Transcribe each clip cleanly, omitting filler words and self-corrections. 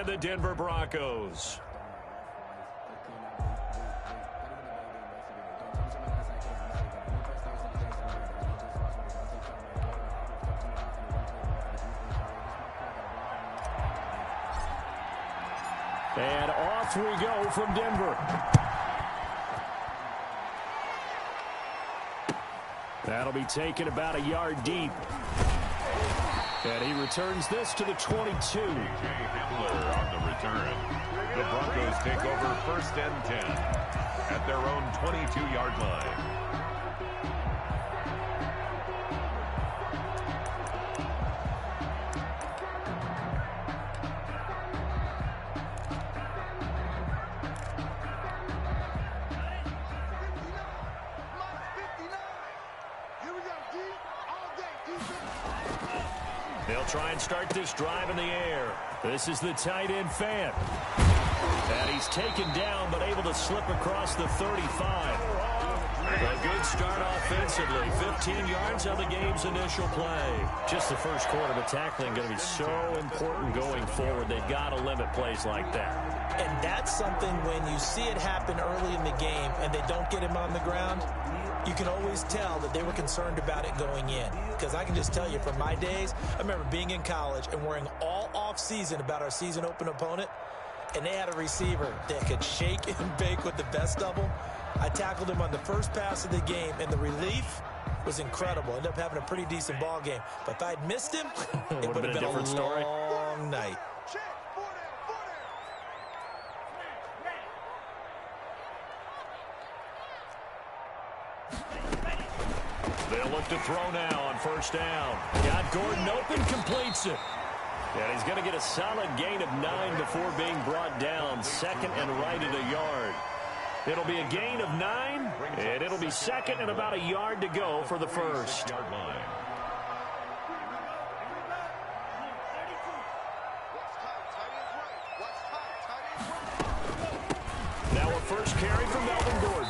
and the Denver Broncos. And off we go from Denver. That'll be taken about a yard deep. And he returns this to the 22. Hamler on the return. The Broncos take over 1st and 10 at their own 22-yard line. They'll try and start this drive in the air. This is the tight end Fant. And he's taken down but able to slip across the 35. A good start offensively. 15 yards on the game's initial play. Just the first quarter, but tackling going to be so important going forward. They've got to limit plays like that. And that's something when you see it happen early in the game and they don't get him on the ground, you can always tell that they were concerned about it going in. Because I can just tell you from my days, I remember being in college and worrying all off-season about our season open opponent, and they had a receiver that could shake and bake with the best of them. I tackled him on the first pass of the game, and the relief was incredible. Ended up having a pretty decent ball game. But if I'd missed him, it would have been a different story. Long night. They'll look to throw now on 1st down. Got Gordon open, completes it. And he's going to get a solid gain of 9 before being brought down. 2nd and right at a yard. It'll be a gain of 9, and it'll be 2nd and about a yard to go for the first. Now a first carry from Melvin Gordon.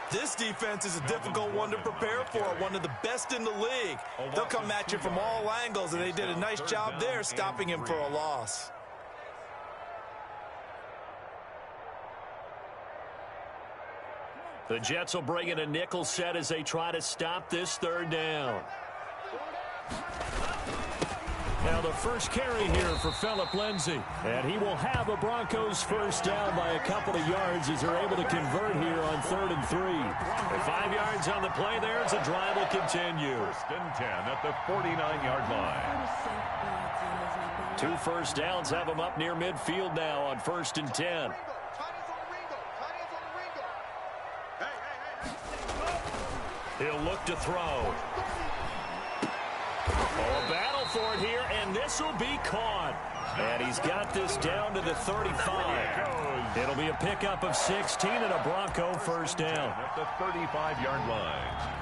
This defense is a difficult one to prepare for, one of the best in the league. They'll come at you from all angles, and they did a nice job there stopping him for a loss. The Jets will bring in a nickel set as they try to stop this 3rd down. Now the first carry here for Phillip Lindsay. And he will have a Broncos first down by a couple of yards as they're able to convert here on 3rd and 3. And 5 yards on the play there as the drive will continue. 1st and 10 at the 49-yard line. 2 first downs have them up near midfield now on 1st and 10. He'll look to throw. Oh, a battle for it here, and this will be caught. And he's got this down to the 35. It'll be a pickup of 16 and a Bronco first down. At the 35-yard line.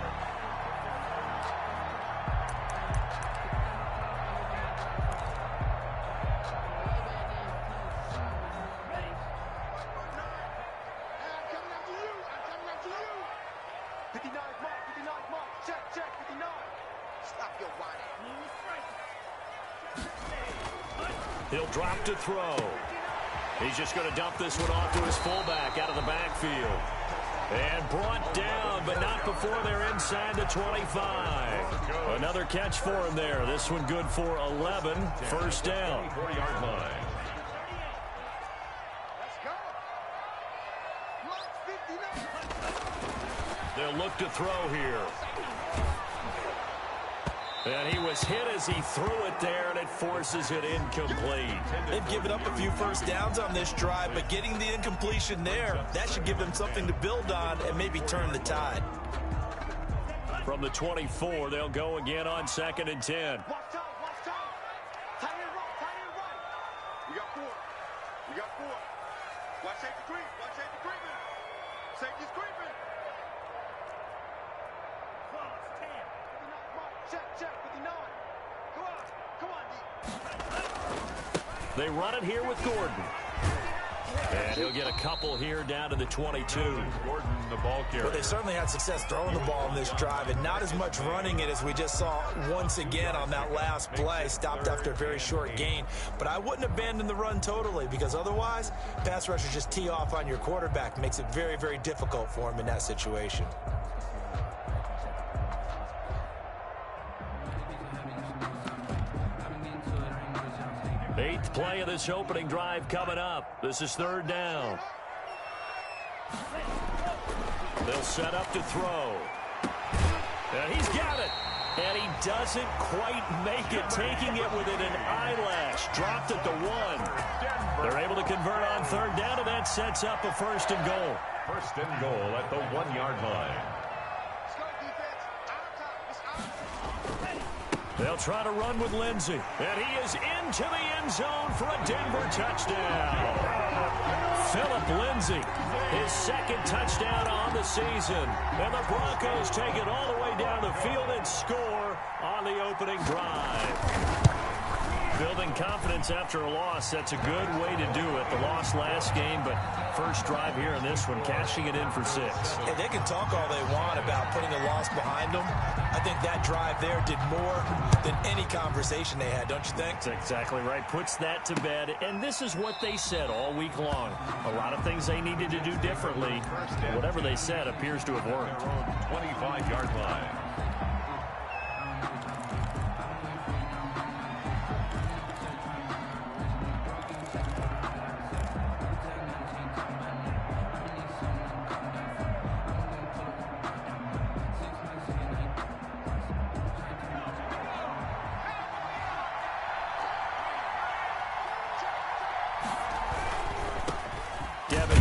He'll drop to throw. He's just going to dump this one off to his fullback out of the backfield. And brought down, but not before they're inside the 25. Another catch for him there. This one good for 11. First down. 4-yard line. They'll look to throw here. And he was hit as he threw it there, and it forces it incomplete. They've given up a few first downs on this drive, but getting the incompletion there, that should give them something to build on and maybe turn the tide. From the 24, they'll go again on 2nd and 10. They run it here with Gordon. And he'll get a couple here down to the 22. Gordon, the ball carrier. Well, they certainly had success throwing the ball in this drive, and not as much running it as we just saw once again on that last play. Stopped after a very short gain. But I wouldn't abandon the run totally, because otherwise, pass rushers just tee off on your quarterback. Makes it very, very difficult for him in that situation. Eighth play of this opening drive coming up. This is third down. They'll set up to throw. And he's got it. And he doesn't quite make it, taking it within an eyelash. Dropped at the 1. They're able to convert on third down, and that sets up a first and goal. First and goal at the 1-yard line. They'll try to run with Lindsey. And he is into the end zone for a Denver touchdown. Phillip Lindsay, his second touchdown on the season. And the Broncos take it all the way down the field and score on the opening drive. Building confidence after a loss, that's a good way to do it. The loss last game, but first drive here in this one, cashing it in for 6. And they can talk all they want about putting a loss behind them. I think that drive there did more than any conversation they had, don't you think? That's exactly right. Puts that to bed. And this is what they said all week long. A lot of things they needed to do differently. Whatever they said appears to have worked. 25-yard line.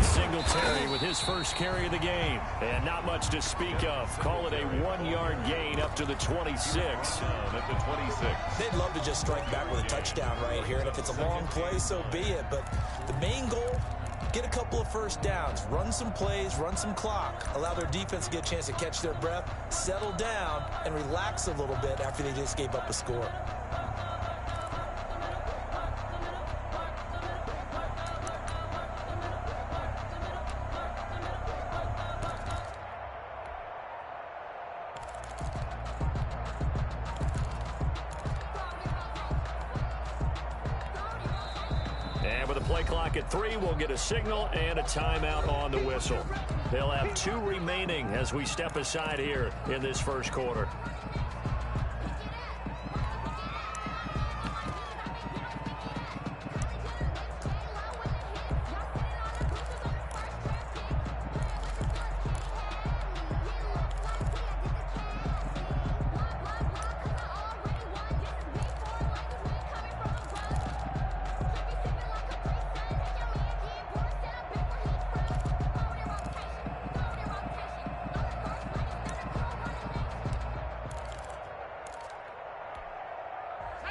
Singletary with his first carry of the game. And not much to speak of. Call it a 1-yard gain up to the 26. At the 26. They'd love to just strike back with a touchdown right here. And if it's a long play, so be it. But the main goal, get a couple of first downs. Run some plays, run some clock. Allow their defense to get a chance to catch their breath, settle down, and relax a little bit after they just gave up a score. At 3, we'll get a signal and a timeout on the whistle. They'll have 2 remaining as we step aside here in this first quarter.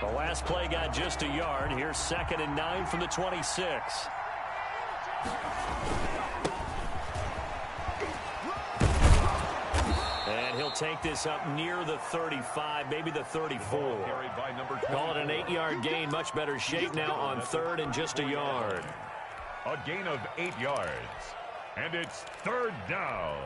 The last play got just a yard. Here's 2nd and 9 from the 26. And he'll take this up near the 35, maybe the 34. Call it an 8-yard gain. Much better shape now on 3rd and just a yard. A gain of 8 yards. And it's 3rd down.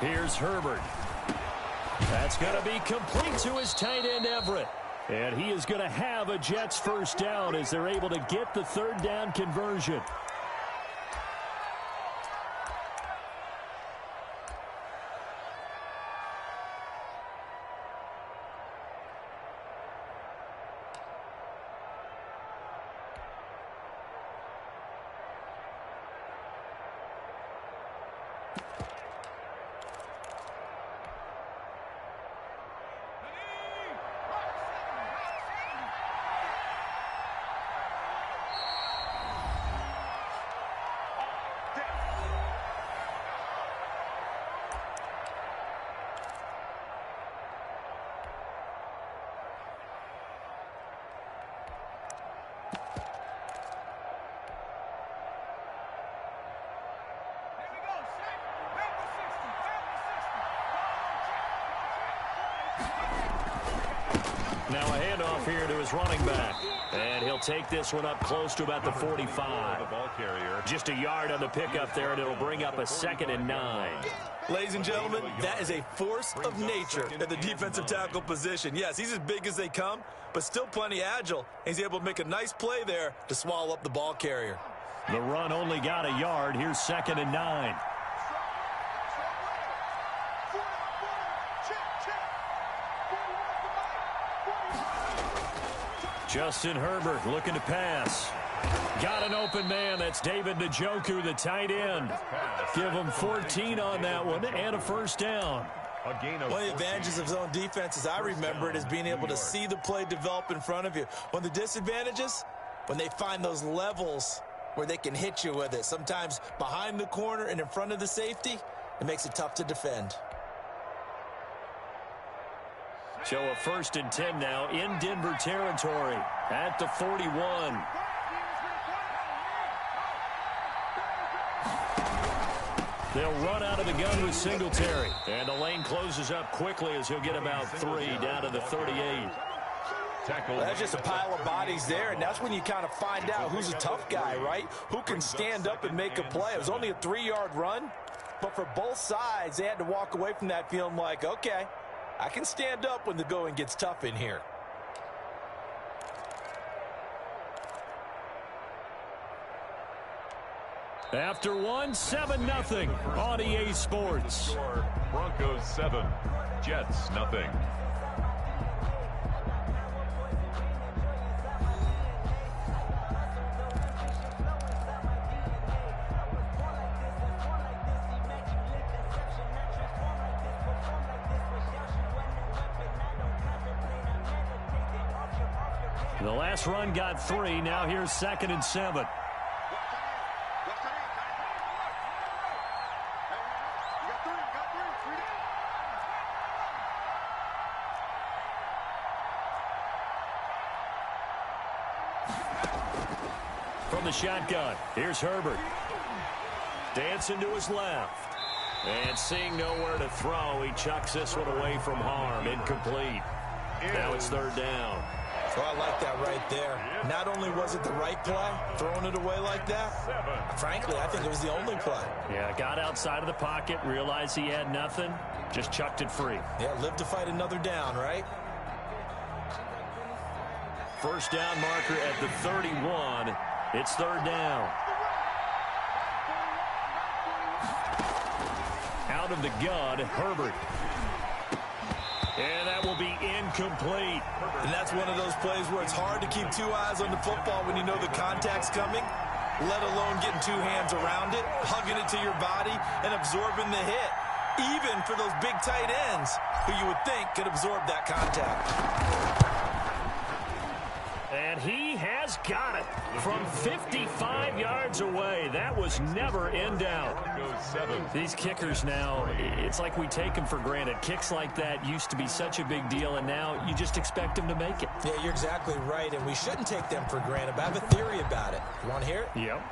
Here's Herbert. That's going to be complete to his tight end, Everett. And he is going to have a Jets first down as they're able to get the 3rd down conversion. Now a handoff here to his running back. And he'll take this one up close to about the 45. The ball carrier. Just a yard on the pickup there, and it'll bring up a 2nd and 9. Ladies and gentlemen, that is a force of nature at the defensive tackle position. Yes, he's as big as they come, but still plenty agile. He's able to make a nice play there to swallow up the ball carrier. The run only got a yard. Here's 2nd and 9. Justin Herbert looking to pass. Got an open man. That's David Njoku, the tight end. Give him 14 on that one and a 1st down. One of the advantages of zone defense, as I remember it, is being able to see the play develop in front of you. One of the disadvantages, when they find those levels where they can hit you with it, sometimes behind the corner and in front of the safety, it makes it tough to defend. So a 1st and 10 now in Denver territory at the 41. They'll run out of the gun with Singletary. And the lane closes up quickly as he'll get about 3 down to the 38. Well, that's just a pile of bodies there, and that's when you kind of find out who's a tough guy, right? Who can stand up and make a play. It was only a 3-yard run, but for both sides, they had to walk away from that feeling like, okay, I can stand up when the going gets tough in here. After 7-0 on EA Sports. Broncos 7, Jets nothing. The last run got 3. Now here's 2nd and 7. From the shotgun, here's Herbert. Dancing to his left. And seeing nowhere to throw, he chucks this one away from harm. Incomplete. Now it's 3rd down. Oh, I like that right there. Not only was it the right play, throwing it away like that, frankly, I think it was the only play. Yeah, got outside of the pocket, realized he had nothing, just chucked it free. Yeah, live to fight another down, right? 1st down marker at the 31. It's 3rd down. Out of the gun, Herbert. And that will be incomplete. And that's one of those plays where it's hard to keep 2 eyes on the football when you know the contact's coming, let alone getting 2 hands around it, hugging it to your body, and absorbing the hit, even for those big tight ends who you would think could absorb that contact. And he has got it from 55 yards away. That was never in doubt. These kickers now, it's like we take them for granted. Kicks like that used to be such a big deal, and now you just expect them to make it. Yeah, you're exactly right, and we shouldn't take them for granted, but I have a theory about it. You want to hear it? Yep.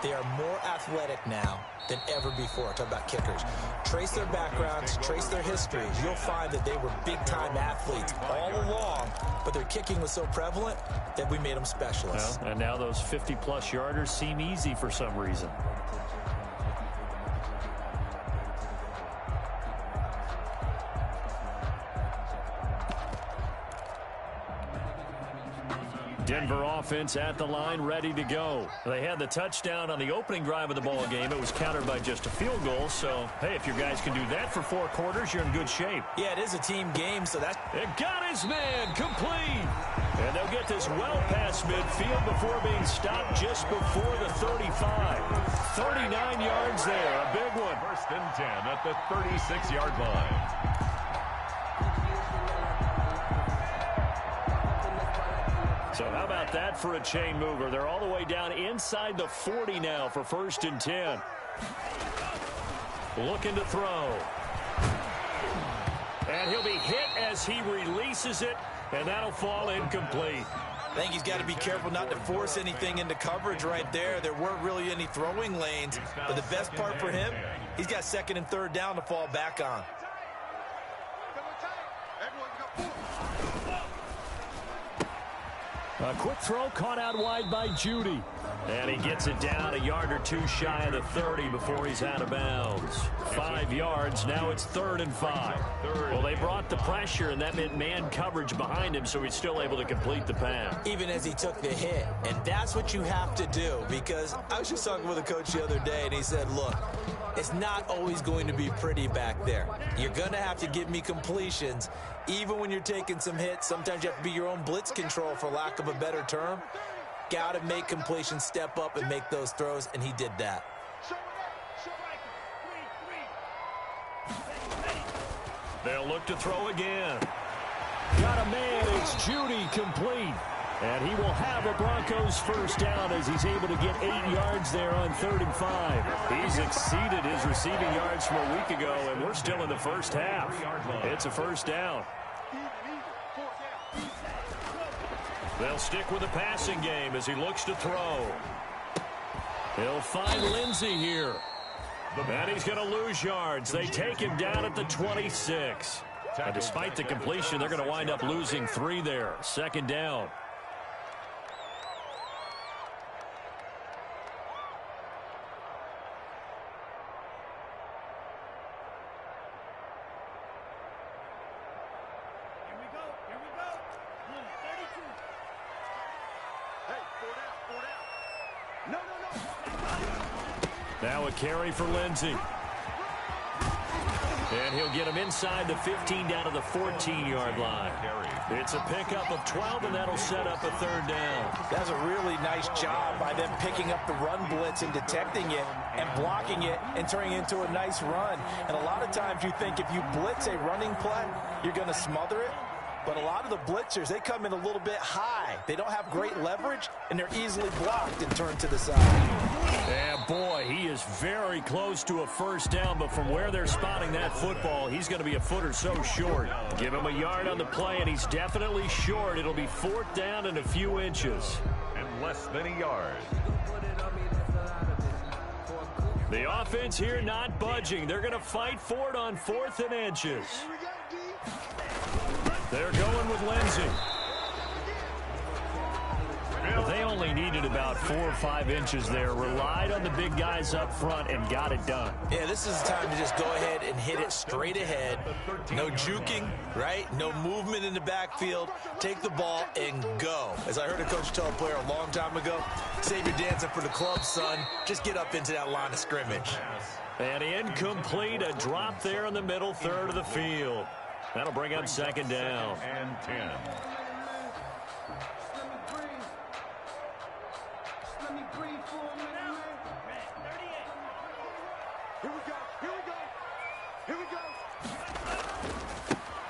They are more athletic now than ever before. Talk about kickers. Trace their backgrounds, trace their histories. You'll find that they were big-time athletes all along, but their kicking was so prevalent that we made them specialists. Well, and now those 50-plus yarders seem easy for some reason. Denver offense at the line, ready to go. They had the touchdown on the opening drive of the ball game. It was countered by just a field goal. So, hey, if your guys can do that for 4 quarters, you're in good shape. Yeah, it is a team game, so that's... It got his man complete. And they'll get this well past midfield before being stopped just before the 35. 39 yards there, a big one. 1st and 10 at the 36-yard line. So how about that for a chain mover? They're all the way down inside the 40 now for 1st and 10. Looking to throw. And he'll be hit as he releases it, and that'll fall incomplete. I think he's got to be careful not to force anything into coverage right there. There weren't really any throwing lanes, but the best part for him, he's got 2nd and 3rd down to fall back on. A quick throw caught out wide by Judy. And he gets it down a yard or two shy of the 30 before he's out of bounds. 5 yards. Now it's 3rd and 5. Well, they brought the pressure, and that meant man coverage behind him, so he's still able to complete the pass. Even as he took the hit. And that's what you have to do, because I was just talking with a coach the other day, and he said, look, it's not always going to be pretty back there. You're going to have to give me completions. Even when you're taking some hits, sometimes you have to be your own blitz control, for lack of a better term. Got to make completions, step up and make those throws, and he did that. They'll look to throw again. Got a man. It's Judy, complete. And he will have a Broncos first down as he's able to get 8 yards there on 3rd and 5. He's exceeded his receiving yards from a week ago, and we're still in the first half. It's a first down. They'll stick with the passing game as he looks to throw. He'll find Lindsey here. And he's going to lose yards. They take him down at the 26. And despite the completion, they're going to wind up losing 3 there. 2nd down. Now a carry for Lindsey. And he'll get him inside the 15 down to the 14-yard line. It's a pickup of 12, and that'll set up a 3rd down. That's a really nice job by them picking up the run blitz and detecting it and blocking it and turning it into a nice run. And a lot of times you think if you blitz a running play, you're going to smother it. But a lot of the blitzers, they come in a little bit high. They don't have great leverage, and they're easily blocked and turned to the side. And boy, he is very close to a first down, but from where they're spotting that football, he's going to be a foot or so short. Give him a yard on the play, and he's definitely short. It'll be 4th down and a few inches. And less than a yard. The offense here not budging. They're going to fight for it on 4th and inches. They're going with Lindsey. They only needed about 4 or 5 inches there. Relied on the big guys up front and got it done. Yeah, this is the time to just go ahead and hit it straight ahead. No juking, right? No movement in the backfield. Take the ball and go. As I heard a coach tell a player a long time ago, save your dancing for the club, son. Just get up into that line of scrimmage. And incomplete. A drop there in the middle 3rd of the field. That'll bring up 2nd down. And 10.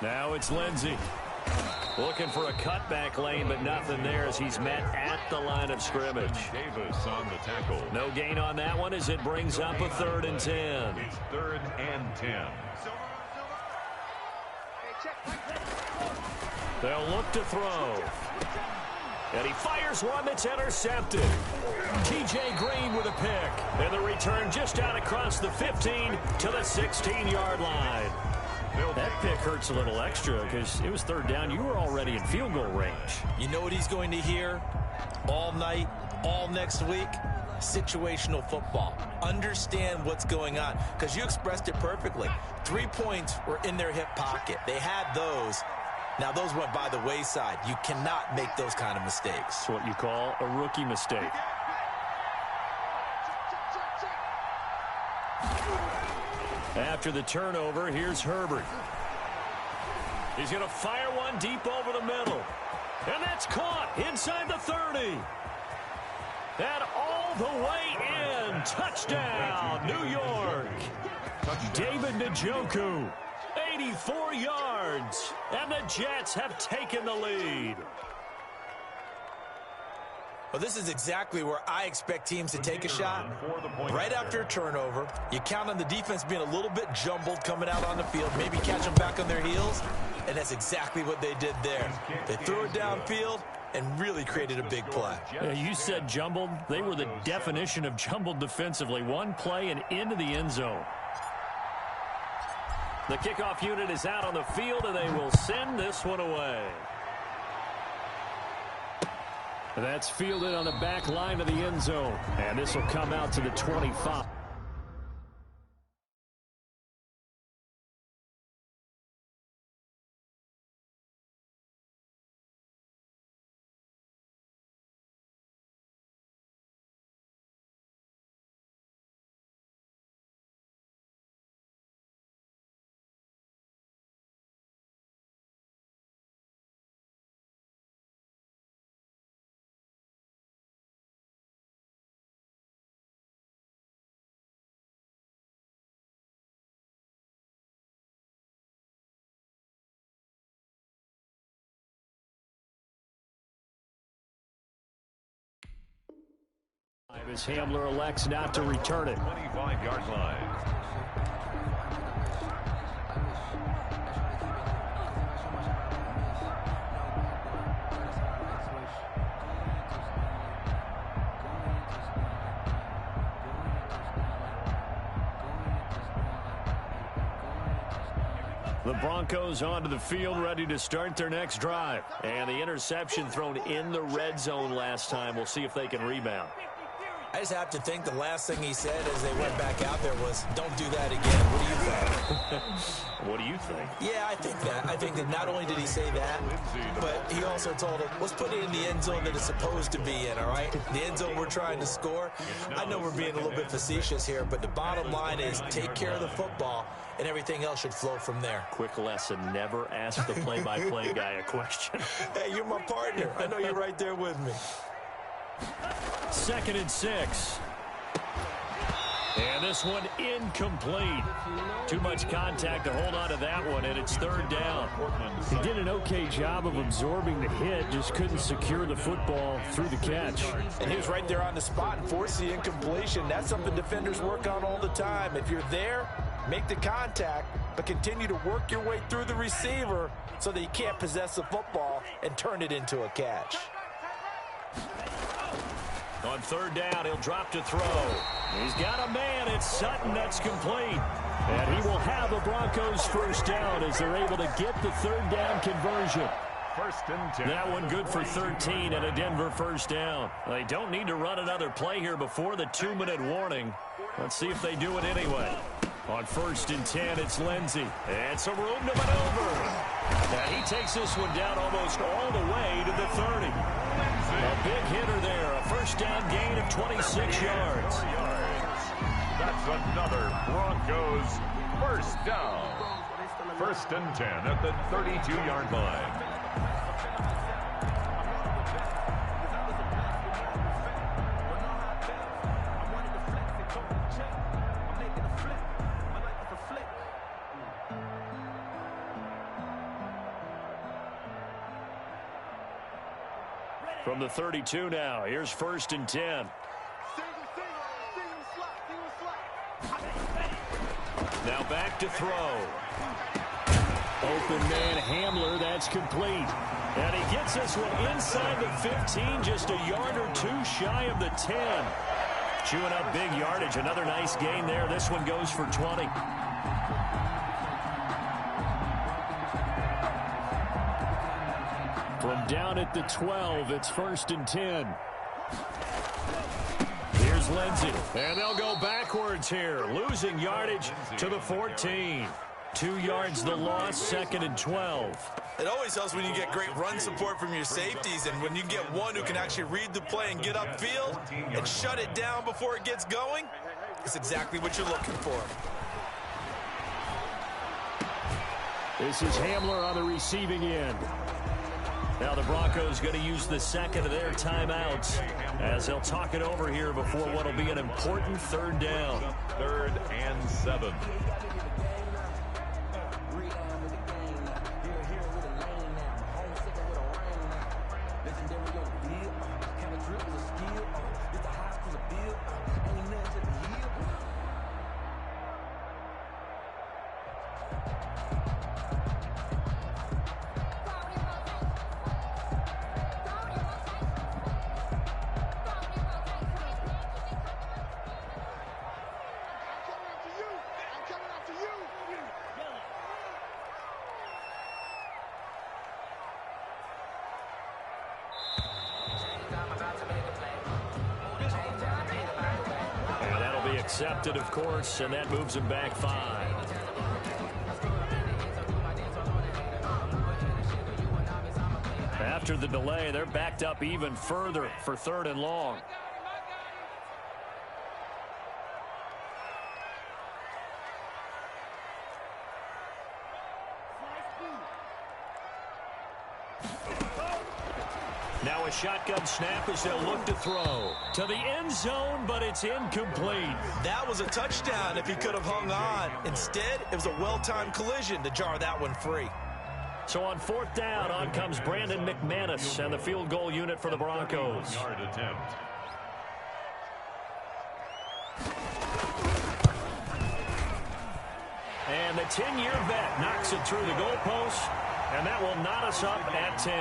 Now it's Lindsey. Looking for a cutback lane, but nothing there as he's met at the line of scrimmage. Davis on the tackle. No gain on that one as it brings up a 3rd and 10. It's 3rd and 10. They'll look to throw. And he fires one that's intercepted. T.J. Green with a pick. And the return just out across the 15 to the 16-yard line. That pick hurts a little extra because it was 3rd down. You were already in field goal range. You know what he's going to hear all night, all next week? Situational football. Understand what's going on, because you expressed it perfectly. 3 points were in their hip pocket. They had those. Now, those went by the wayside. You cannot make those kind of mistakes. It's what you call a rookie mistake. After the turnover, here's Herbert. He's going to fire one deep over the middle. And that's caught inside the 30. And all the way in. Touchdown, New York. David Njoku, 84 yards. And the Jets have taken the lead. Well, this is exactly where I expect teams to take a shot. Right after a turnover, you count on the defense being a little bit jumbled coming out on the field, maybe catch them back on their heels, and that's exactly what they did there. They threw it downfield and really created a big play. Yeah, you said jumbled. They were the definition of jumbled defensively. One play and into the end zone. The kickoff unit is out on the field, and they will send this one away. That's fielded on the back line of the end zone. And this will come out to the 25. As Hamler elects not to return it. 25-yard line. The Broncos onto the field, ready to start their next drive. And the interception thrown in the red zone last time. We'll see if they can rebound. I just have to think the last thing he said as they went back out there was, don't do that again. What do you think? What do you think? Yeah, I think that. I think that not only did he say that, but he also told him, let's put it in the end zone that it's supposed to be in, all right? The end zone we're trying to score. I know we're being a little bit facetious here, but the bottom line is take care of the football, and everything else should flow from there. Quick lesson, never ask the play-by-play guy a question. Hey, you're my partner. I know you're right there with me. 2nd and 6. And this one incomplete. Too much contact to hold on to that one, and it's 3rd down. He did an okay job of absorbing the hit, just couldn't secure the football through the catch. And he was right there on the spot and forced the incompletion. That's something defenders work on all the time. If you're there, make the contact, but continue to work your way through the receiver so that you can't possess the football and turn it into a catch. On 3rd down, he'll drop to throw. He's got a man. It's Sutton. That's complete. And he will have a Broncos first down as they're able to get the 3rd down conversion. 1st and 10. That one good for 13 and a Denver first down. They don't need to run another play here before the 2-minute warning. Let's see if they do it anyway. On 1st and 10, it's Lindsey. And some room to maneuver. And he takes this one down almost all the way to the 30. A big hitter there. A first down gain of 26 yards. That's another Broncos first down. 1st and 10 at the 32-yard line. From the 32 now, here's 1st and 10. Now back to throw. Open man Hamler, that's complete. And he gets this one inside the 15, just a yard or two shy of the 10. Chewing up big yardage, another nice gain there. This one goes for 20. From down at the 12, it's 1st and 10. Here's Lindsey. And they'll go backwards here, losing yardage to the 14. 2 yards the loss, 2nd and 12. It always helps when you get great run support from your safeties, and when you get one who can actually read the play and get upfield and shut it down before it gets going, it's exactly what you're looking for. This is Hamler on the receiving end. Now the Broncos going to use the 2nd of their timeouts as they'll talk it over here before what will be an important 3rd down. 3rd and 7. I'm coming after you. accepted, of course, and that moves him back 5. After the delay, they're backed up even further for 3rd and long. Now a shotgun snap as they'll look to throw to the end zone, but it's incomplete. That was a touchdown if he could have hung on. Instead, it was a well-timed collision to jar that one free. So on 4th down, on comes Brandon McManus and the field goal unit for the Broncos. Yard attempt. And the 10-year vet knocks it through the goalpost, and that will knot us up at 10.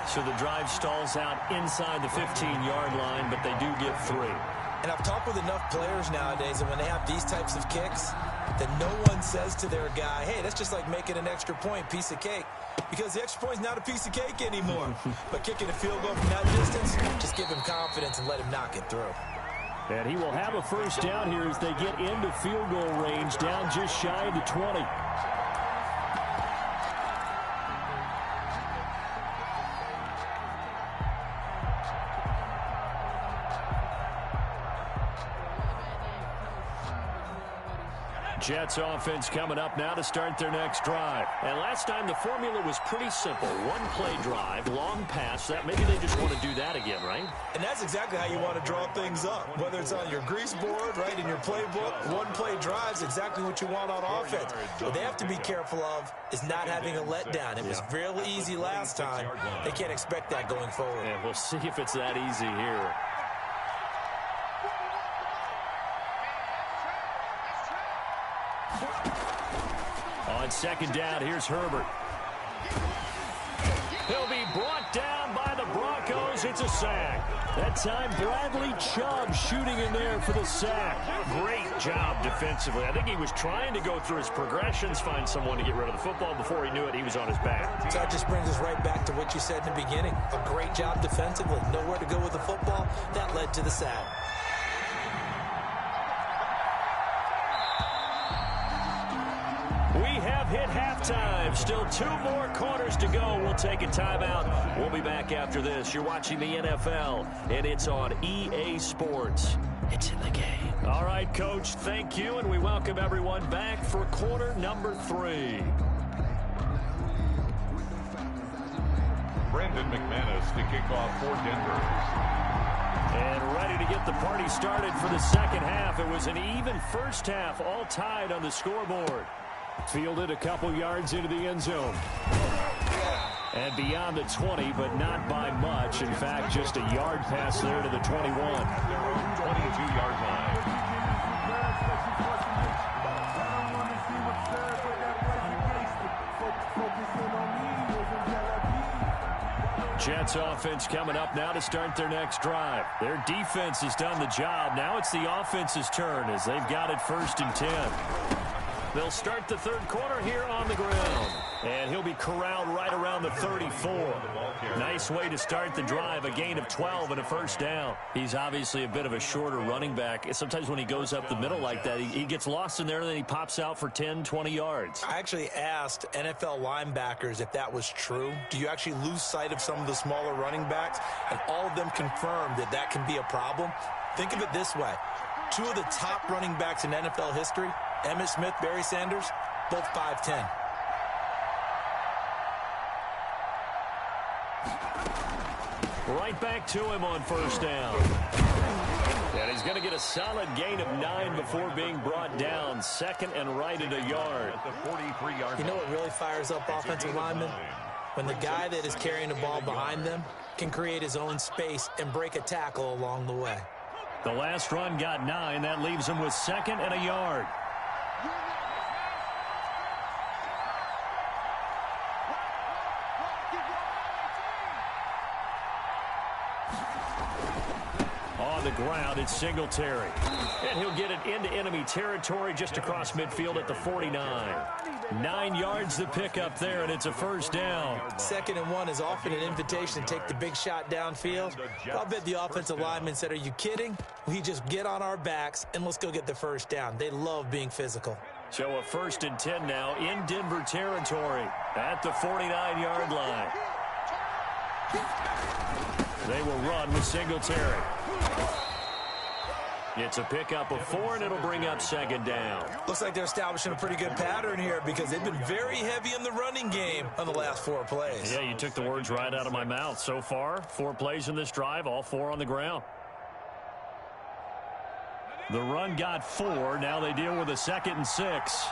So the drive stalls out inside the 15-yard line, but they do get 3. And I've talked with enough players nowadays, and when they have these types of kicks, that no one says to their guy, hey, that's just like making an extra point, piece of cake. Because the extra point is not a piece of cake anymore. But kicking a field goal from that distance, just give him confidence and let him knock it through. And he will have a first down here as they get into field goal range, down just shy of the 20. Jets offense coming up now to start their next drive. And last time the formula was pretty simple. One play drive, long pass. That maybe they just want to do that again, right? And that's exactly how you want to draw things up. Whether it's on your grease board, right, in your playbook, one play drive is exactly what you want on offense. What they have to be careful of is not having a letdown. It was real easy last time. They can't expect that going forward. And we'll see if it's that easy here. On 2nd down, here's Herbert. He'll be brought down by the Broncos. It's a sack. That time, Bradley Chubb shooting in there for the sack. Great job defensively. I think he was trying to go through his progressions, find someone to get rid of the football. Before he knew it, he was on his back. So that just brings us right back to what you said in the beginning. A great job defensively. Nowhere to go with the football. That led to the sack. We have hit halftime. Still 2 more quarters to go. We'll take a timeout. We'll be back after this. You're watching the NFL, and it's on EA Sports. It's in the game. All right, Coach, thank you, and we welcome everyone back for quarter number 3. Brandon McManus to kick off for Denver. And ready to get the party started for the second half. It was an even first half, all tied on the scoreboard. Fielded a couple yards into the end zone. And beyond the 20, but not by much. In fact, just a yard pass there to the 21. Their own 22-yard line. Jets offense coming up now to start their next drive. Their defense has done the job. Now it's the offense's turn as they've got it 1st and 10. They'll start the 3rd quarter here on the ground. And he'll be corralled right around the 34. Nice way to start the drive, a gain of 12 and a first down. He's obviously a bit of a shorter running back. Sometimes when he goes up the middle like that, he gets lost in there and then he pops out for 10, 20 yards. I actually asked NFL linebackers if that was true. Do you actually lose sight of some of the smaller running backs? And all of them confirmed that that can be a problem. Think of it this way. 2 of the top running backs in NFL history, Emmitt Smith, Barry Sanders, both 5'10". Right back to him on first down. And he's going to get a solid gain of 9 before being brought down. 2nd and right at a yard. At the 43-yard You know what really fires up offensive linemen? When the guy that is carrying the ball behind them can create his own space and break a tackle along the way. The last run got 9. That leaves him with 2nd and a yard. On the ground, it's Singletary. And he'll get it into enemy territory just across midfield at the 49. 9 yards to pick up there, and it's a first down. 2nd and 1 is often an invitation to take the big shot downfield. But I'll bet the offensive lineman said, are you kidding? We just get on our backs and let's go get the first down. They love being physical. So a 1st and 10 now in Denver territory at the 49-yard line. They will run with Singletary. It's a pickup of 4, and it'll bring up 2nd down. Looks like they're establishing a pretty good pattern here because they've been very heavy in the running game on the last 4 plays. Yeah, you took the words right out of my mouth. So far, 4 plays in this drive, all 4 on the ground. The run got 4. Now they deal with a 2nd and 6.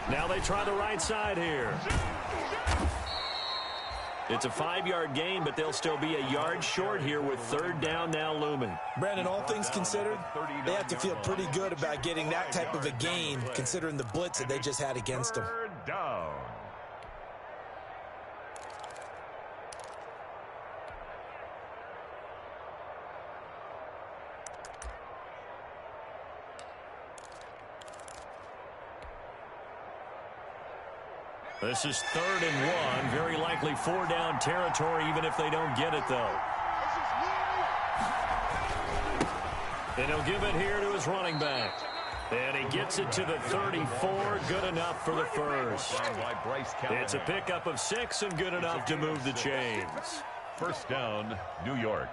Now they try the right side here. It's a 5-yard gain, but they'll still be a yard short here with 3rd down now looming. Brandon, all things considered, they have to feel pretty good about getting that type of a gain considering the blitz that they just had against them. 3rd down. This is 3rd and 1. Very likely 4-down territory, even if they don't get it, though. And he'll give it here to his running back. And he gets it to the 34. Good enough for the first. It's a pickup of 6 and good enough to move the chains. 1st down, New York.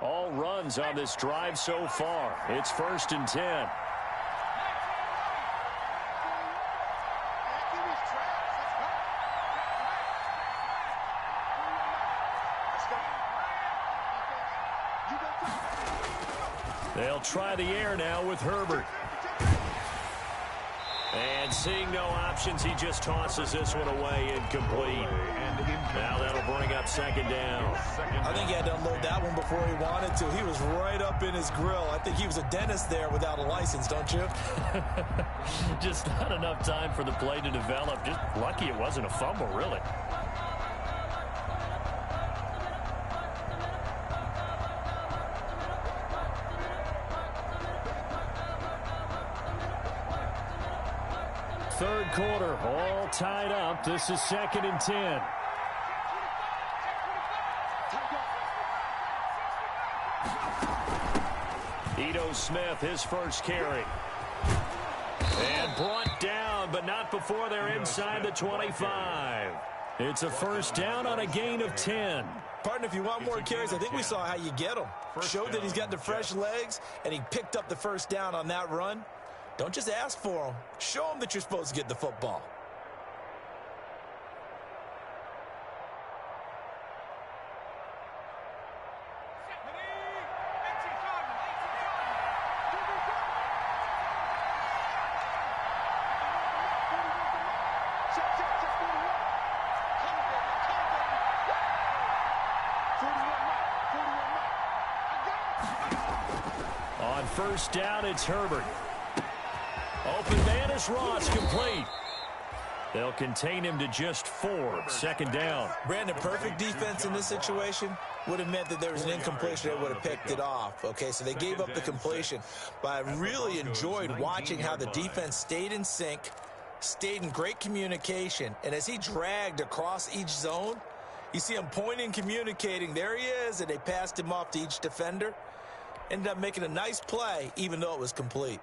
All runs on this drive so far. It's 1st and 10. They'll try the air now with Herbert. And seeing no options, he just tosses this one away incomplete. Now that'll bring up 2nd down. I think he had to unload that one before he wanted to. He was right up in his grill. I think he was a dentist there without a license, don't you? Just not enough time for the play to develop. Just lucky it wasn't a fumble, really. Third quarter, all tied up. This is 2nd and 10. Ito Smith, his first carry. And brought down, but not before they're inside the 25. It's a 1st down on a gain of 10. Partner, if you want more carries, I think we saw how you get them. Showed that he's got the fresh legs, and he picked up the 1st down on that run. Don't just ask for them. Show them that you're supposed to get the football. On 1st down, it's Herbert. Open man is Ross, complete. They'll contain him to just 4. 2nd down. Brandon, perfect defense in this situation would have meant that there was an incompletion. They would have picked it off. Okay, so they gave up the completion. But I really enjoyed watching how the defense stayed in sync, stayed in great communication. And as he dragged across each zone, you see him pointing, communicating. There he is, and they passed him off to each defender. Ended up making a nice play, even though it was complete.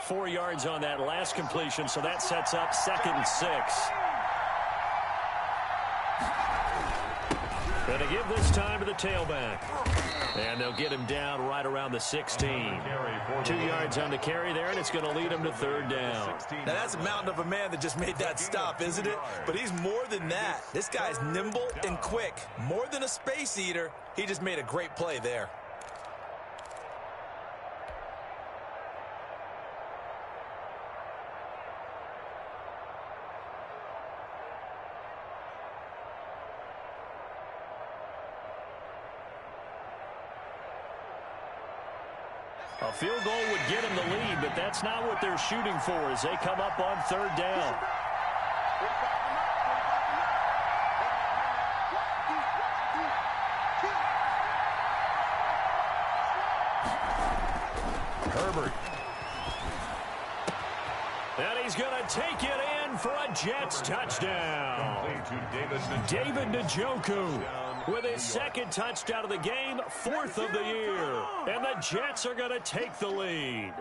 Four yards on that last completion, so that sets up 2nd and 6. And to give this time to the tailback. And they'll get him down right around the 16. 2 yards on the carry there, and it's going to lead him to third down. Now, that's a mountain of a man that just made that stop, isn't it? But he's more than that. This guy's nimble and quick. More than a space eater, he just made a great play there. A field goal would get him the lead, but that's not what they're shooting for as they come up on third down. Herbert. And he's going to take it in for a Jets touchdown. David Njoku with his second touchdown of the game, 4th of the year. And the Jets are going to take the lead.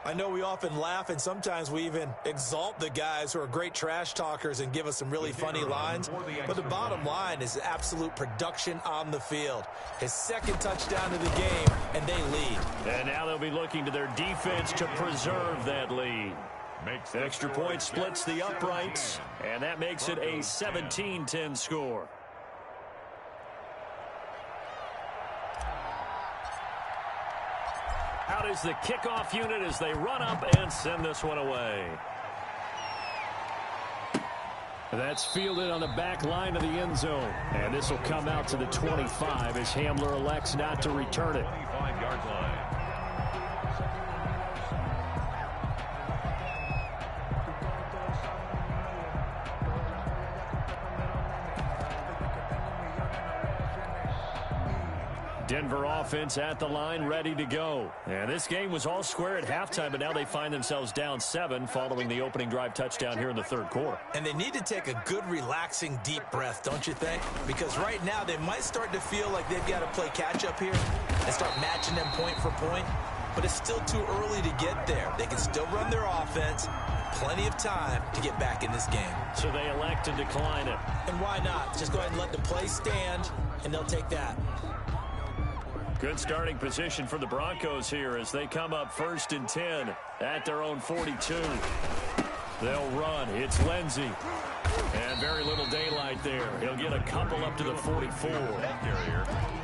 I know we often laugh, and sometimes we even exalt the guys who are great trash talkers and give us some really funny lines. But the bottom line is absolute production on the field. His second touchdown of the game, and they lead. And now they'll be looking to their defense to preserve that lead. The extra point splits the uprights, and that makes it a 17-10 score. Out is the kickoff unit as they run up and send this one away. That's fielded on the back line of the end zone. And this will come out to the 25 as Hamler elects not to return it. 25-yard line. Denver offense at the line, ready to go. And this game was all square at halftime, but now they find themselves down 7 following the opening drive touchdown here in the third quarter. And they need to take a good, relaxing, deep breath, don't you think? Because right now they might start to feel like they've got to play catch-up here and start matching them point for point. But it's still too early to get there. They can still run their offense. Plenty of time to get back in this game. So they elect to decline it. And why not? Just go ahead and let the play stand, and they'll take that. Good starting position for the Broncos here as they come up 1st and 10 at their own 42. They'll run. It's Lindsey. And very little daylight there. He'll get a couple up to the 44.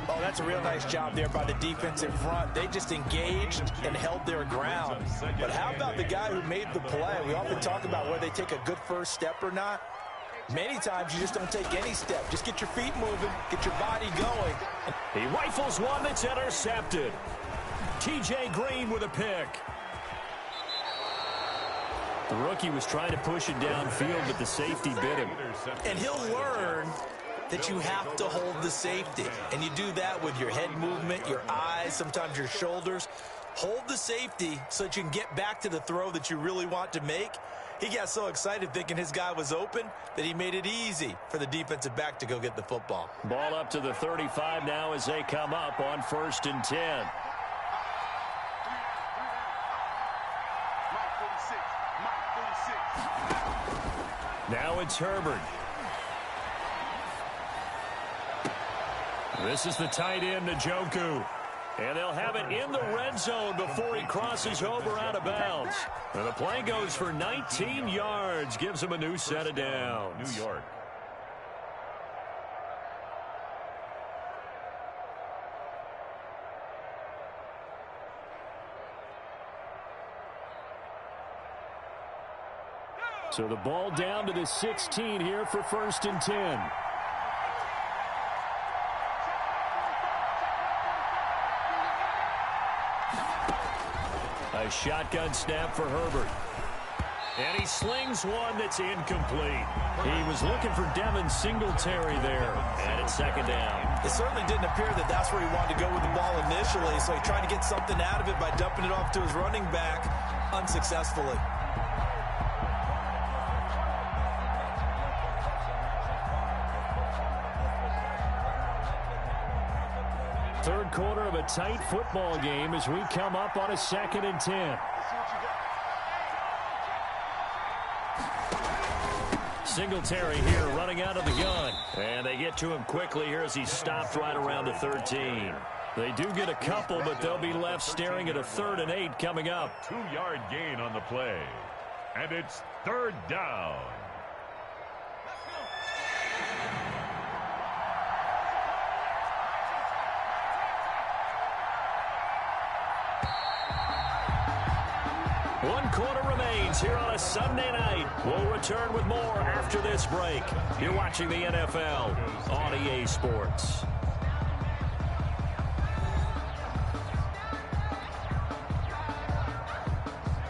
Oh, that's a real nice job there by the defensive front. They just engaged and held their ground. But how about the guy who made the play? We often talk about whether they take a good first step or not. Many times you just don't take any step. Just get your feet moving, get your body going. He rifles one that's intercepted. T.J. Green with a pick. The rookie was trying to push it downfield, but the safety bit him. And he'll learn that you have to hold the safety. And you do that with your head movement, your eyes, sometimes your shoulders. Hold the safety so that you can get back to the throw that you really want to make. He got so excited thinking his guy was open that he made it easy for the defensive back to go get the football. Ball up to the 35 now as they come up on 1st and 10. Now it's Herbert. This is the tight end, Njoku. And they'll have it in the red zone before he crosses over out of bounds. And the play goes for 19 yards, gives him a new set of downs. New York. So the ball down to the 16 here for 1st and 10. A shotgun snap for Herbert. And he slings one that's incomplete. He was looking for Devin Singletary there. And it's 2nd down. It certainly didn't appear that that's where he wanted to go with the ball initially, so he tried to get something out of it by dumping it off to his running back unsuccessfully. Third quarter of a tight football game as we come up on a 2nd and 10. Singletary here running out of the gun. And they get to him quickly here as he stopped right around the 13. They do get a couple, but they'll be left staring at a 3rd and 8 coming up. 2-yard gain on the play. And it's 3rd down. One quarter remains here on a Sunday night. We'll return with more after this break. You're watching the NFL on EA Sports.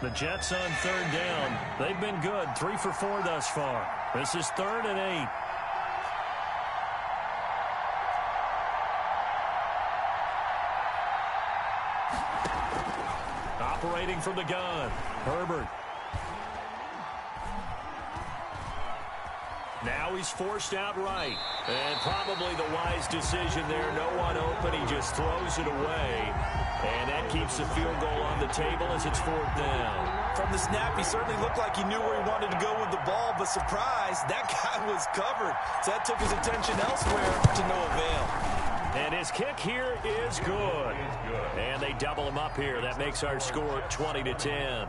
The Jets on 3rd down. They've been good, 3 for 4 thus far. This is 3rd and 8. Operating from the gun, Herbert. Now he's forced out right. And probably the wise decision there. No one open. He just throws it away. And that keeps the field goal on the table as it's 4th down. From the snap, he certainly looked like he knew where he wanted to go with the ball, but surprise, that guy was covered. So that took his attention elsewhere to no avail. And his kick here is good. And they double him up here. That makes our score 20-10.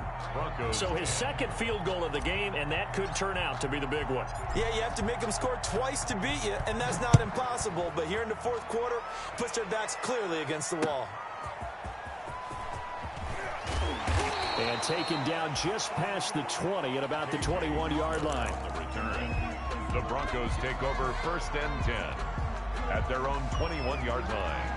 So his 2nd field goal of the game, and that could turn out to be the big one. Yeah, you have to make them score twice to beat you, and that's not impossible. But here in the 4th quarter, puts their backs clearly against the wall. And taken down just past the 20 at about the 21-yard line. The return. The Broncos take over 1st and 10 at their own 21-yard line.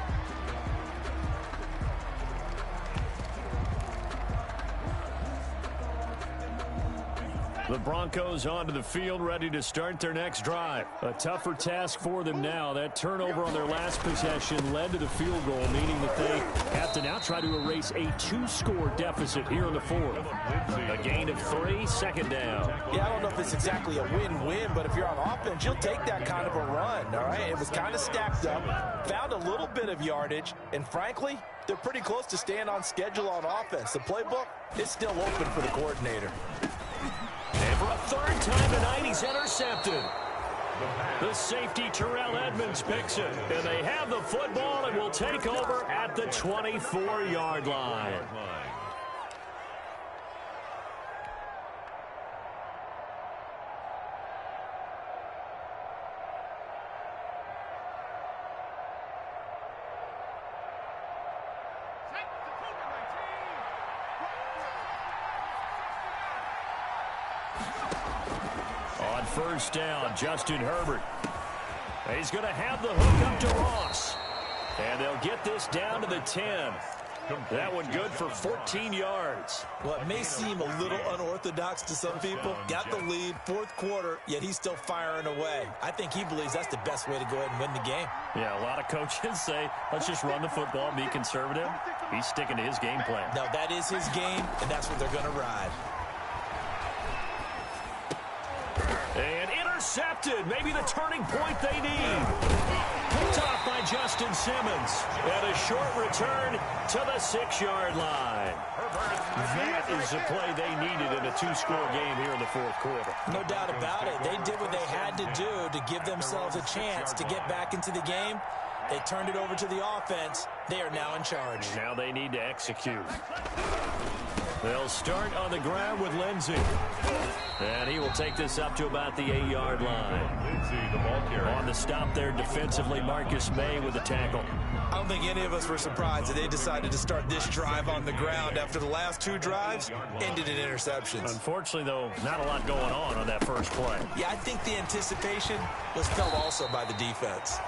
The Broncos onto the field, ready to start their next drive. A tougher task for them now. That turnover on their last possession led to the field goal, meaning that they have to now try to erase a 2-score deficit here in the 4th. A gain of 3, 2nd down. Yeah, I don't know if it's exactly a win-win, but if you're on offense, you'll take that kind of a run, all right? It was kind of stacked up, found a little bit of yardage, and frankly, they're pretty close to staying on schedule on offense. The playbook is still open for the coordinator. And for a 3rd time tonight, he's intercepted. The safety, Terrell Edmonds, picks it. And they have the football and will take over at the 24-yard line. On 1st down, Justin Herbert. He's going to have the hook up to Ross. And they'll get this down to the 10. That one good for 14 yards. Well, it may seem a little unorthodox to some people. Got the lead, 4th quarter, yet he's still firing away. I think he believes that's the best way to go ahead and win the game. Yeah, a lot of coaches say, let's just run the football, be conservative. He's sticking to his game plan. No, that is his game, and that's what they're going to ride. And intercepted. Maybe the turning point they need. Picked off by Justin Simmons. And a short return to the 6-yard line. That is the play they needed in a 2-score game here in the 4th quarter. No doubt about it. They did what they had to do to give themselves a chance to get back into the game. They turned it over to the offense. They are now in charge. Now they need to execute. They'll start on the ground with Lindsey. And he will take this up to about the 8-yard line. Lindsey, the ball carrier. On the stop there defensively, Marcus May with the tackle. I don't think any of us were surprised that they decided to start this drive on the ground after the last 2 drives ended in interceptions. Unfortunately, though, not a lot going on that first play. Yeah, I think the anticipation was felt also by the defense.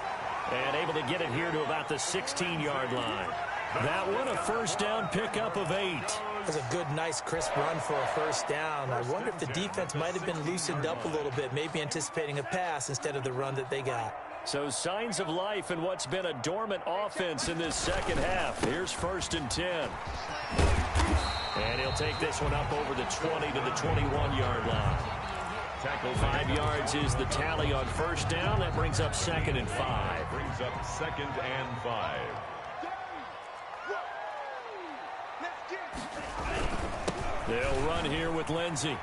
And able to get it here to about the 16-yard line. That one a 1st down pickup of 8. It was a good, nice, crisp run for a 1st down. I wonder if the defense might have been loosened up a little bit, maybe anticipating a pass instead of the run that they got. So signs of life in what's been a dormant offense in this 2nd half. Here's 1st and 10. And he'll take this one up over the 20 to the 21-yard line. Tackle 5 yards is the tally on 1st down. That brings up 2nd and 5. Brings up 2nd and 5. They'll run here with Lindsey.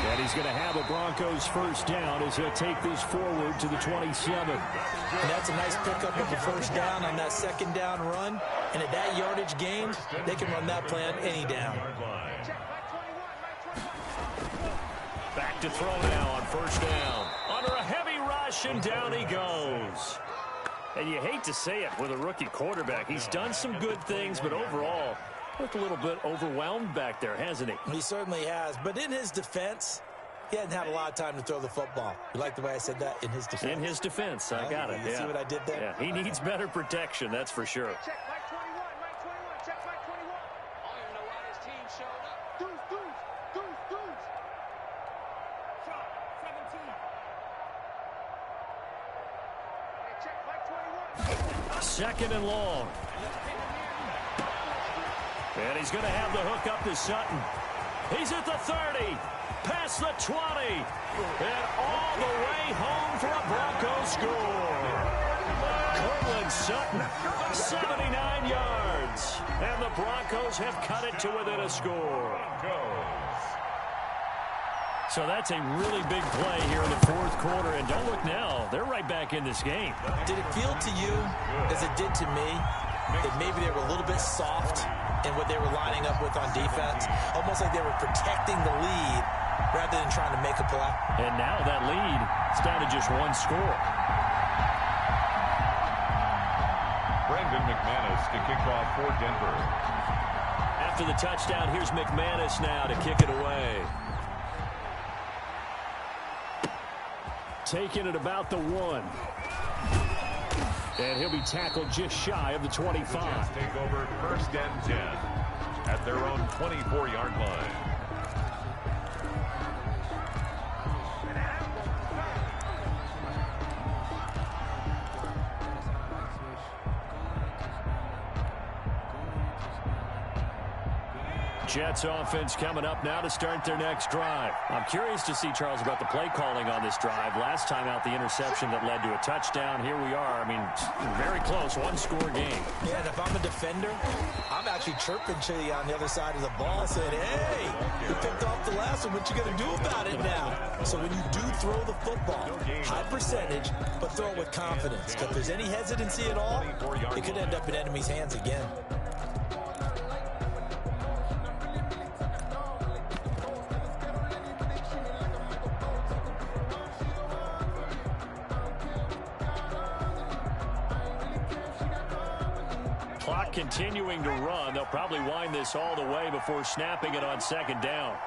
And he's going to have a Broncos first down as he'll take this forward to the 27. And that's a nice pickup of the first down on that second down run. And at that yardage gained, they can run that play on any down. Back to throw now on first down. Under a heavy rush, and down he goes. And you hate to say it with a rookie quarterback. He's done some good things, but overall, looked a little bit overwhelmed back there, hasn't he? He certainly has. But in his defense, he hadn't had a lot of time to throw the football. You like the way I said that? In his defense? In his defense. I got it. You see what I did there? Yeah, he needs better protection, that's for sure. Check Mike 21, Mike 21, check Mike 21. I don't even know why this team showed up. Deuce. Shot, 17. Hey, check Mike 21. Second and long. And he's going to have the hook up to Sutton. He's at the 30, past the 20, and all the way home for a Broncos score. Cortland Sutton, 79 yards. And the Broncos have cut it to within a score. So that's a really big play here in the fourth quarter. And don't look now, they're right back in this game. Did it feel to you, as it did to me, that maybe they were a little bit soft in what they were lining up with on defense? Almost like they were protecting the lead rather than trying to make a play. And now that lead is down to just one score. Brandon McManus to kick off for Denver. After the touchdown, here's McManus now to kick it away. Taking it about the 1. And he'll be tackled just shy of the 25. The Jets take over first and 10 at their own 24-yard line. Jets offense coming up now to start their next drive. I'm curious to see, Charles, about the play calling on this drive. Last time out, the interception that led to a touchdown. Here we are. I mean, very close, one-score game. Yeah, and if I'm a defender, I'm actually chirping to you on the other side of the ball saying, hey, you picked off the last one. What you going to do about it now? So when you do throw the football, high percentage, but throw it with confidence. If there's any hesitancy at all, it could end up in enemy's hands again. Clock continuing to run. They'll probably wind this all the way before snapping it on second down.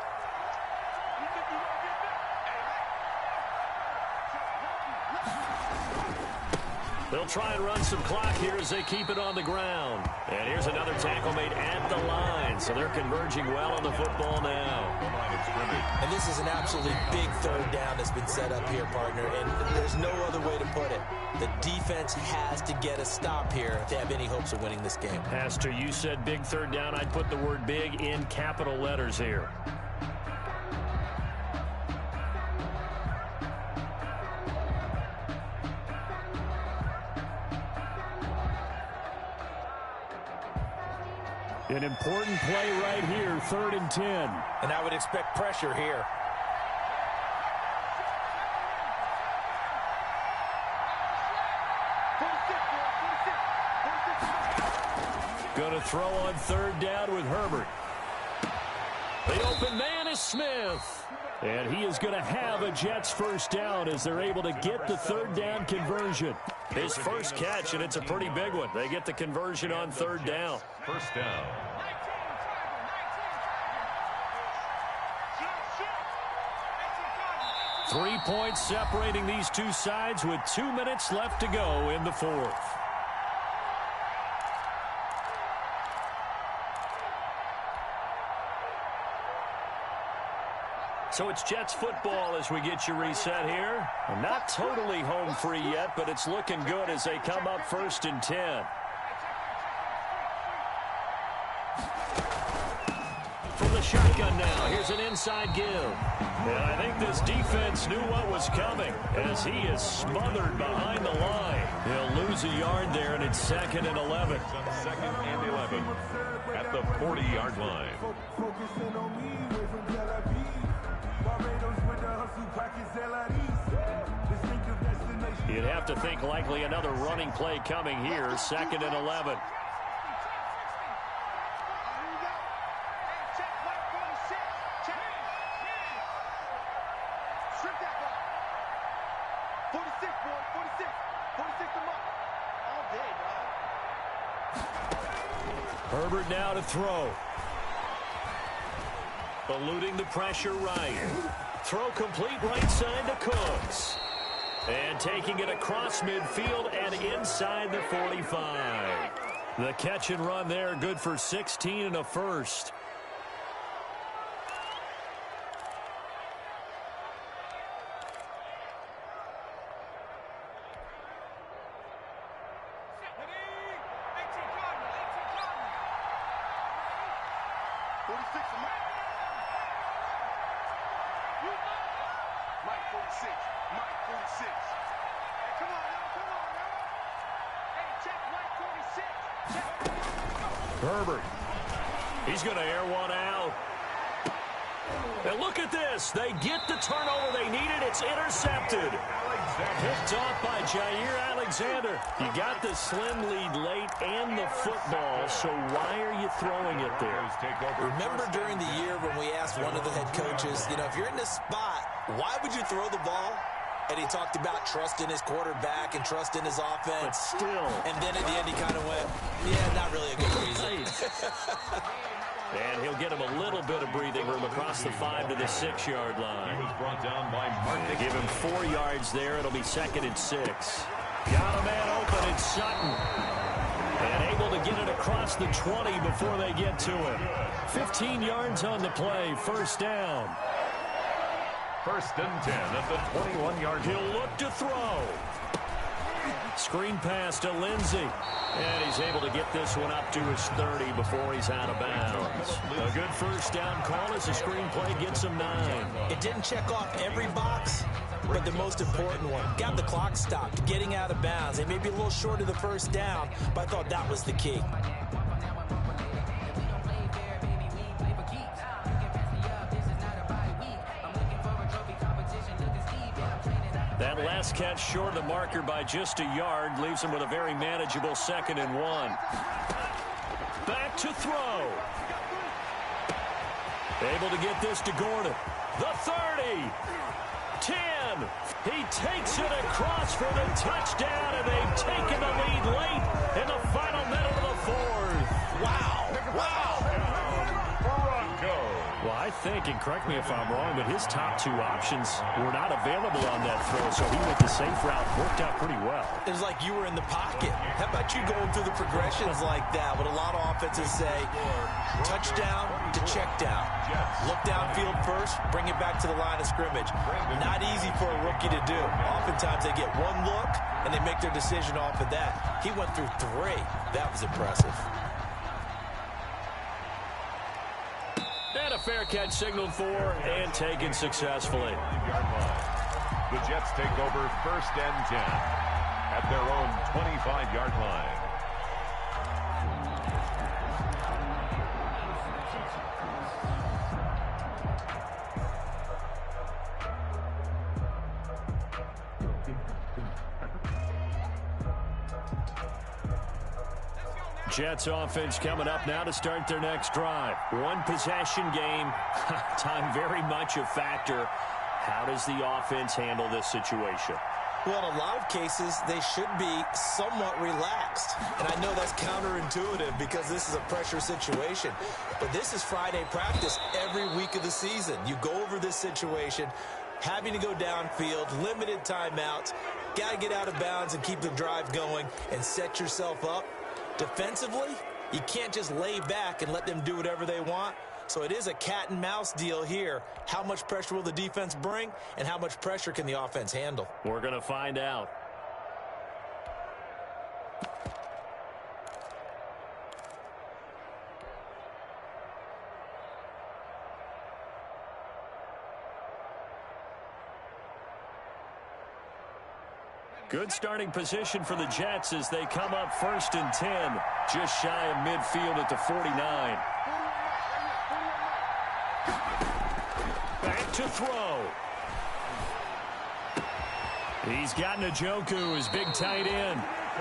They'll try and run some clock here as they keep it on the ground. And here's another tackle made at the line. So they're converging well on the football now. And this is an absolutely big third down that's been set up here, partner. And there's no other way to put it. The defense has to get a stop here if they have any hopes of winning this game. Pastor, you said big third down. I'd put the word big in capital letters here. An important play right here, 3rd and 10. And I would expect pressure here. Going to throw on 3rd down with Herbert. The open man is Smith. And he is going to have a Jets first down as they're able to get the 3rd down conversion. His first catch, and it's a pretty big one. They get the conversion on 3rd down. First down. Three points separating these two sides with 2 minutes left to go in the fourth. So it's Jets football as we get you reset here. Not totally home free yet, but it's looking good as they come up 1st and 10. From the shotgun now, here's an inside give. And I think this defense knew what was coming as he is smothered behind the line. He'll lose a yard there, and it's 2nd and 11. 2nd and 11 at the 40-yard line. You'd have to think likely another running play coming here, 2nd and 11. Herbert now to throw. Eluding the pressure right. Throw complete right side to Cooks. And taking it across midfield and inside the 45. The catch and run there, good for 16 and a first. Herbert. He's going to air one out. And look at this. They get the turnover they needed. It's intercepted. Picked off by Jair Alexander. You got the slim lead late and the football, so why are you throwing it there? Remember during the year when we asked one of the head coaches, you know, if you're in this spot, why would you throw the ball? And he talked about trust in his quarterback and trust in his offense. But still. And then at the end he kind of went, yeah, not really a good reason. And he'll get him a little bit of breathing room across the 5 to the 6-yard line. He was brought down by Mark. Give him 4 yards there. It'll be 2nd and 6. Got a man open in Sutton. And able to get it across the 20 before they get to him. 15 yards on the play. First down. 1st and 10 at the 21-yard line. He'll look to throw. Screen pass to Lindsey. And he's able to get this one up to his 30 before he's out of bounds. A good first down call as the screen play gets him 9. It didn't check off every box, but the most important one. Got the clock stopped, getting out of bounds. They may be a little short of the first down, but I thought that was the key. That last catch short of the marker by just a yard leaves him with a very manageable 2nd and 1. Back to throw. Able to get this to Gordon. The 30. 10. He takes it across for the touchdown, and they've taken the lead late in the final minute of the 4th. Wow. Wow. Well, I think, and correct me if I'm wrong, but his top 2 options were not available on that throw, so he went the safe route. Worked out pretty well. It was like you were in the pocket. How about you going through the progressions like that? What a lot of offenses say, touchdown to check down. Look downfield first, bring it back to the line of scrimmage. Not easy for a rookie to do. Oftentimes they get one look, and they make their decision off of that. He went through 3. That was impressive. And a fair catch signaled for and taken successfully. The Jets take over 1st and 10 at their own 25-yard line. Jets offense coming up now to start their next drive. One possession game. Time very much a factor. How does the offense handle this situation? Well, in a lot of cases, they should be somewhat relaxed. And I know that's counterintuitive because this is a pressure situation. But this is Friday practice every week of the season. You go over this situation, having to go downfield, limited timeouts, got to get out of bounds and keep the drive going and set yourself up. Defensively, you can't just lay back and let them do whatever they want. So it is a cat and mouse deal here. How much pressure will the defense bring, and how much pressure can the offense handle? We're going to find out. Good starting position for the Jets as they come up 1st and 10, just shy of midfield at the 49. Back to throw. He's got Njoku, his big tight end.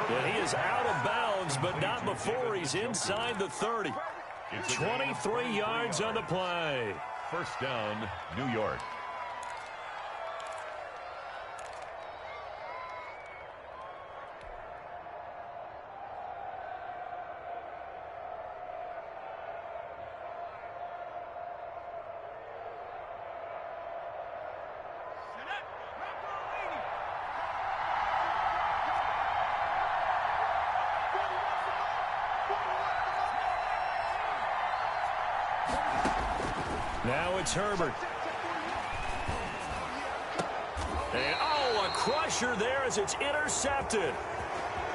And he is out of bounds, but not before he's inside the 30. 23 yards on the play. First down, New York. Now it's Herbert. And, oh, a crusher there as it's intercepted.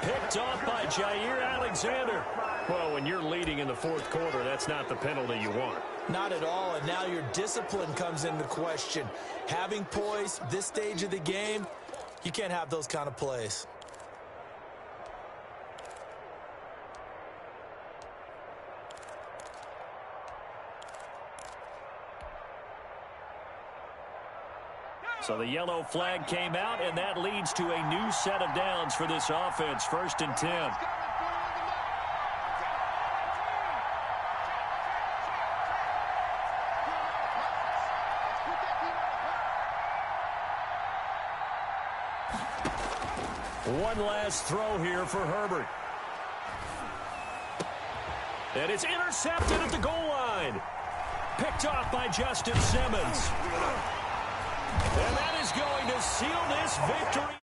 Picked off by Jair Alexander. Well, when you're leading in the fourth quarter, that's not the penalty you want. Not at all, and now your discipline comes into question. Having poise this stage of the game, you can't have those kind of plays. So the yellow flag came out, and that leads to a new set of downs for this offense. 1st and 10. One last throw here for Herbert. And it's intercepted at the goal line. Picked off by Justin Simmons. And that is going to seal this victory.